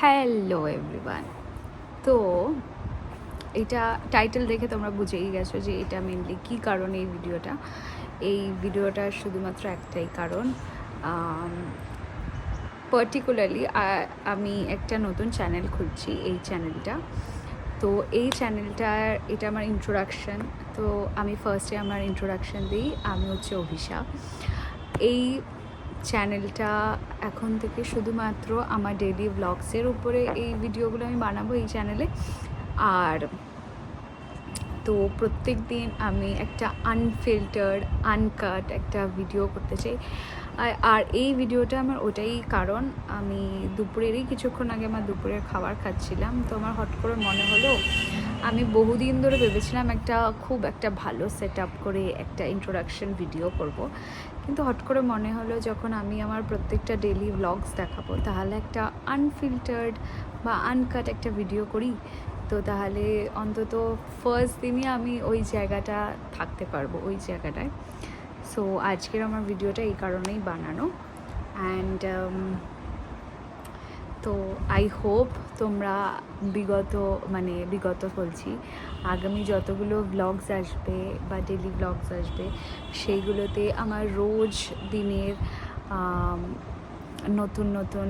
Hello everyone. তো এটা title দেখে তোমরা বুঝেই গেছো যে এটা মেনলি কী কারণে এই ভিডিওটা শুধুমাত্র একটাই কারণ। পার্টিকুলারলি আমি একটা নতুন চ্যানেল খুলছি। এই চ্যানেলটা এটা আমার ইন্ট্রোডাকশান। তো আমি ফার্স্টে আমার ইন্ট্রোডাকশান দিই। আমি হচ্ছে অভিশা। এই চ্যানেলটা এখন থেকে শুধুমাত্র আমার ডেইলি ব্লগসের উপরে এই ভিডিওগুলো আমি বানাবো এই চ্যানেলে। আর তো প্রত্যেক দিন আমি একটা আনফিল্টার্ড আনকাট একটা ভিডিও করতে চাই। আর এই ভিডিওটা আমার ওটাই কারণ, আমি দুপুরেরই কিছুক্ষণ আগে আমার দুপুরের খাবার খাচ্ছিলাম। তো আমার হট করে মনে হলো, আমি বহুদিন ধরে ভেবেছিলাম খুব একটা ভালো সেট আপ করে একটা ইন্ট্রোডাকশন ভিডিও করব। কিন্তু হট করে মনে হলো, যখন আমি আমার প্রত্যেকটা ডেইলি ব্লগস দেখাবো, তাহলে একটা আনফিল্টার্ড বা আনকাট একটা ভিডিও করি। তো তাহলে অন্তত ফার্স্ট দিনই আমি ওই জায়গাটা থাকতে পারবো, ওই জায়গাটায়। সো আজকের আমার ভিডিওটা এই কারণেই বানানো। অ্যান্ড তো আই হোপ তোমরা বিগত বলছি, আগামী যতগুলো ব্লগস আসবে বা ডেলি ব্লগস আসবে, সেইগুলোতে আমার রোজ দিনের নতুন নতুন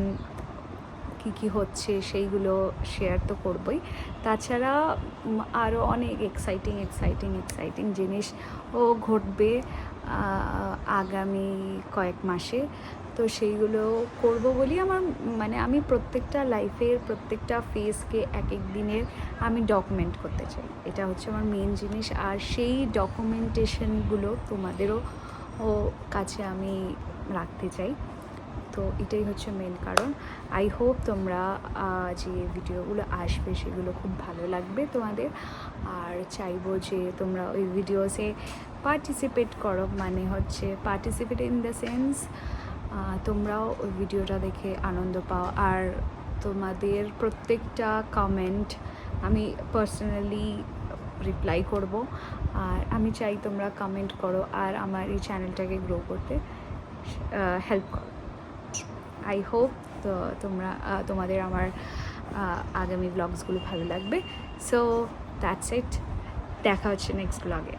কী হচ্ছে সেইগুলো শেয়ার তো করবই। তাছাড়া আরও অনেক এক্সাইটিং জিনিসও ঘটবে আগামী কয়েক মাসে। তো সেইগুলো করব বলি আমি প্রত্যেকটা লাইফের প্রত্যেকটা ফেজকে এক এক দিনের আমি ডকুমেন্ট করতে চাই। এটা হচ্ছে আমার মেন জিনিস। আর সেই ডকুমেন্টেশনগুলো তোমাদেরও কাছে আমি রাখতে চাই। তো এটাই হচ্ছে মেন কারণ। আই হোপ তোমরা যে ভিডিওগুলো আসবে সেগুলো খুব ভালো লাগবে তোমাদের। আর চাইবো যে তোমরা ওই ভিডিওসে পার্টিসিপেট করো, পার্টিসিপেট ইন দ্য সেন্স তোমরাও ওই ভিডিওটা দেখে আনন্দ পাও। আর তোমাদের প্রত্যেকটা কমেন্ট আমি পার্সোনালি রিপ্লাই করব। আর আমি চাই তোমরা কমেন্ট করো আর আমার এই চ্যানেলটাকে গ্রো করতে হেল্প করো। আই হোপ তোমাদের আমার আগামী ব্লগসগুলো ভালো লাগবে। So that's it. দেখা হচ্ছে নেক্সট ব্লগে।